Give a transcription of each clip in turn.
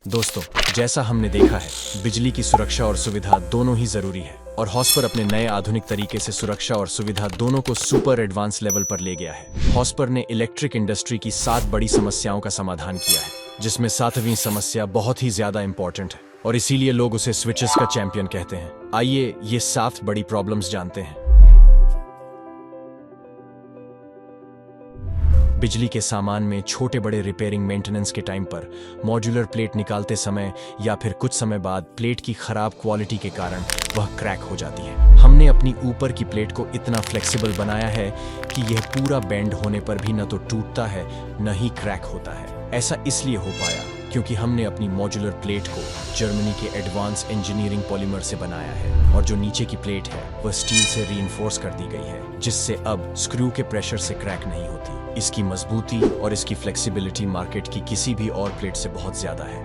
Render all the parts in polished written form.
दोस्तों, जैसा हमने देखा है, बिजली की सुरक्षा और सुविधा दोनों ही जरूरी है और हॉस्पर अपने नए आधुनिक तरीके से सुरक्षा और सुविधा दोनों को सुपर एडवांस लेवल पर ले गया है। हॉस्पर ने इलेक्ट्रिक इंडस्ट्री की 7 बड़ी समस्याओं का समाधान किया है, जिसमें 7वीं समस्या बहुत ही ज्यादा इंपॉर्टेंट है और इसीलिए लोग उसे स्विचेस का चैंपियन कहते हैं। आइए ये 7 बड़ी प्रॉब्लम्स जानते हैं। बिजली के सामान में छोटे बड़े रिपेयरिंग मेंटेनेंस के टाइम पर मॉड्यूलर प्लेट निकालते समय या फिर कुछ समय बाद प्लेट की खराब क्वालिटी के कारण वह क्रैक हो जाती है। हमने अपनी ऊपर की प्लेट को इतना फ्लेक्सिबल बनाया है कि यह पूरा बेंड होने पर भी न तो टूटता है न ही क्रैक होता है। ऐसा इसलिए हो पाया क्योंकि हमने अपनी मॉड्यूलर प्लेट को जर्मनी के एडवांस इंजीनियरिंग पॉलीमर से बनाया है और जो नीचे की प्लेट है वह स्टील से रीइंफोर्स कर दी गई है, जिससे अब स्क्रू के प्रेशर से क्रैक नहीं होती। इसकी मजबूती और इसकी फ्लेक्सिबिलिटी मार्केट की किसी भी और प्लेट से बहुत ज्यादा है।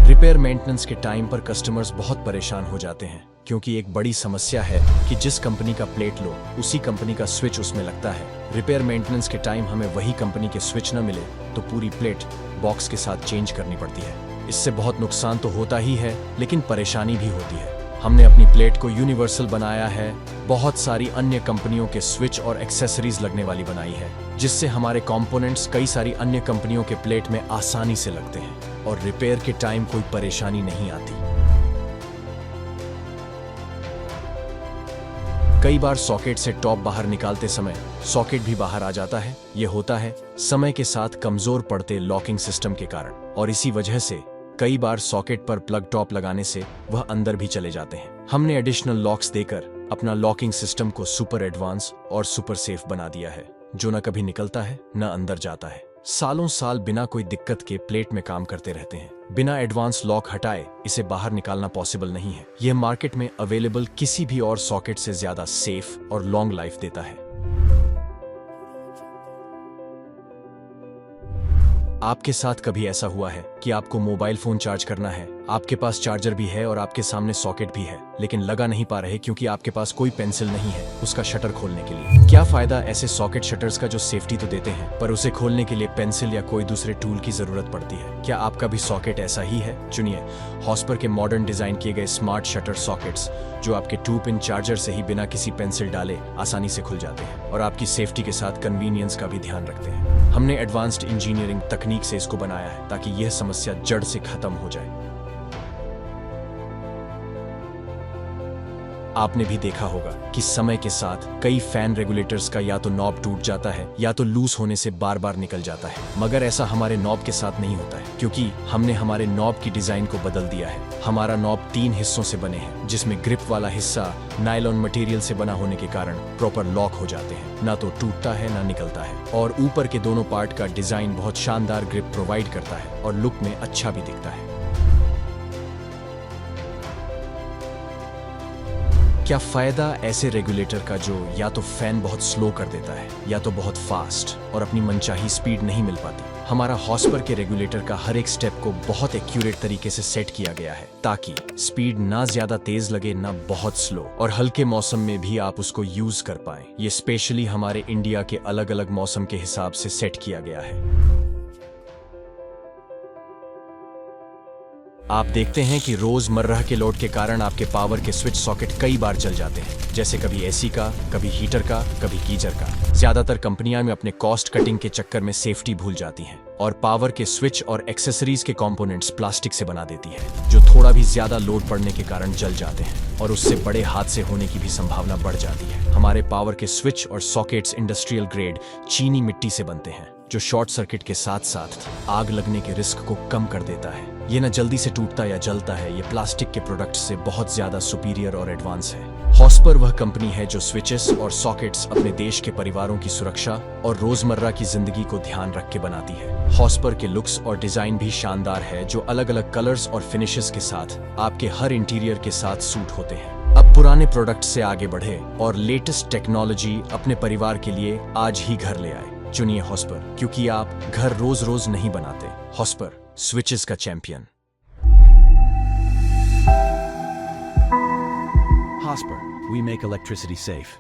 रिपेयर मेंटेनेंस के टाइम पर कस्टमर्स बहुत परेशान हो जाते हैं क्योंकि एक बड़ी समस्या है कि जिस कंपनी का प्लेट लो उसी कंपनी का स्विच उसमें लगता है। रिपेयर मेंटेनेंस के टाइम हमें वही कंपनी के स्विच न मिले तो पूरी प्लेट बॉक्स के साथ चेंज करनी पड़ती है। इससे बहुत नुकसान तो होता ही है, लेकिन परेशानी भी होती है। हमने अपनी प्लेट को यूनिवर्सल बनाया है, बहुत सारी अन्य कंपनियों के स्विच और एक्सेसरीज लगने वाली बनाई है, जिससे हमारे कंपोनेंट्स कई सारी अन्य कंपनियों के प्लेट में आसानी से लगते हैं और रिपेयर के टाइम कोई परेशानी नहीं आती। कई बार सॉकेट से टॉप बाहर निकालते समय सॉकेट भी बाहर आ जाता है। यह होता है समय के साथ कमजोर पड़ते लॉकिंग सिस्टम के कारण, और इसी वजह से कई बार सॉकेट पर प्लग टॉप लगाने से वह अंदर भी चले जाते हैं। हमने एडिशनल लॉक्स देकर अपना लॉकिंग सिस्टम को सुपर एडवांस और सुपर सेफ बना दिया है, जो न कभी निकलता है न अंदर जाता है। सालों साल बिना कोई दिक्कत के प्लेट में काम करते रहते हैं। बिना एडवांस लॉक हटाए इसे बाहर निकालना पॉसिबल नहीं है। यह मार्केट में अवेलेबल किसी भी और सॉकेट से ज्यादा सेफ और लॉन्ग लाइफ देता है। आपके साथ कभी ऐसा हुआ है कि आपको मोबाइल फोन चार्ज करना है, आपके पास चार्जर भी है और आपके सामने सॉकेट भी है, लेकिन लगा नहीं पा रहे क्योंकि आपके पास कोई पेंसिल नहीं है उसका शटर खोलने के लिए? क्या फायदा ऐसे सॉकेट शटर्स का जो सेफ्टी तो देते हैं, पर उसे खोलने के लिए पेंसिल या कोई दूसरे टूल की जरूरत पड़ती है। क्या आपका भी सॉकेट ऐसा ही है? चुनिए हॉस्पर के मॉडर्न डिजाइन किए गए स्मार्ट शटर सॉकेट्स, जो आपके 2-पिन चार्जर से ही बिना किसी पेंसिल डाले आसानी से खुल जाते हैं और आपकी सेफ्टी के साथ कन्वीनियंस का भी ध्यान रखते हैं। हमने एडवांस्ड इंजीनियरिंग तकनीक से इसको बनाया है ताकि यह समस्या जड़ से खत्म हो जाए। आपने भी देखा होगा कि समय के साथ कई फैन रेगुलेटर्स का या तो नॉब टूट जाता है या तो लूज होने से बार बार निकल जाता है, मगर ऐसा हमारे नॉब के साथ नहीं होता है क्योंकि हमने हमारे नॉब की डिजाइन को बदल दिया है। हमारा नॉब 3 हिस्सों से बने हैं, जिसमें ग्रिप वाला हिस्सा नायलॉन मटेरियल से बना होने के कारण प्रॉपर लॉक हो जाते हैं, ना तो टूटता है ना निकलता है, और ऊपर के दोनों पार्ट का डिजाइन बहुत शानदार ग्रिप प्रोवाइड करता है और लुक में अच्छा भी दिखता है। क्या फायदा ऐसे रेगुलेटर का जो या तो फैन बहुत स्लो कर देता है या तो बहुत फास्ट और अपनी मनचाही स्पीड नहीं मिल पाती? हमारा हॉस्पर के रेगुलेटर का हर एक स्टेप को बहुत एक्यूरेट तरीके से सेट किया गया है ताकि स्पीड ना ज्यादा तेज लगे ना बहुत स्लो, और हल्के मौसम में भी आप उसको यूज कर पाए। ये स्पेशली हमारे इंडिया के अलग अलग मौसम के हिसाब से सेट किया गया है। आप देखते हैं कि रोजमर्रा के लोड के कारण आपके पावर के स्विच सॉकेट कई बार जल जाते हैं, जैसे कभी एसी का, कभी हीटर का, कभी गीजर का। ज्यादातर कंपनियां में अपने कॉस्ट कटिंग के चक्कर में सेफ्टी भूल जाती हैं और पावर के स्विच और एक्सेसरीज के कंपोनेंट्स प्लास्टिक से बना देती है, जो थोड़ा भी ज्यादा लोड पड़ने के कारण जल जाते हैं और उससे बड़े हादसे होने की भी संभावना बढ़ जाती है। हमारे पावर के स्विच और सॉकेट्स इंडस्ट्रियल ग्रेड चीनी मिट्टी से बनते हैं, जो शॉर्ट सर्किट के साथ साथ आग लगने के रिस्क को कम कर देता है। ये न जल्दी से टूटता या जलता है। ये प्लास्टिक के प्रोडक्ट से बहुत ज्यादा सुपीरियर और एडवांस है। हॉस्पर वह कंपनी है जो स्विचेस और सॉकेट्स अपने देश के परिवारों की सुरक्षा और रोजमर्रा की जिंदगी को ध्यान रख के बनाती है। हॉस्पर के लुक्स और डिजाइन भी शानदार है, जो अलग अलग कलर्स और फिनिशेस के साथ आपके हर इंटीरियर के साथ सूट होते हैं। अब पुराने प्रोडक्ट से आगे बढ़े और लेटेस्ट टेक्नोलॉजी अपने परिवार के लिए आज ही घर ले आए। चुनिए हॉस्पर, क्योंकि आप घर रोज रोज नहीं बनाते। हॉस्पर, स्विचेस का champion. Hosper, we make electricity safe.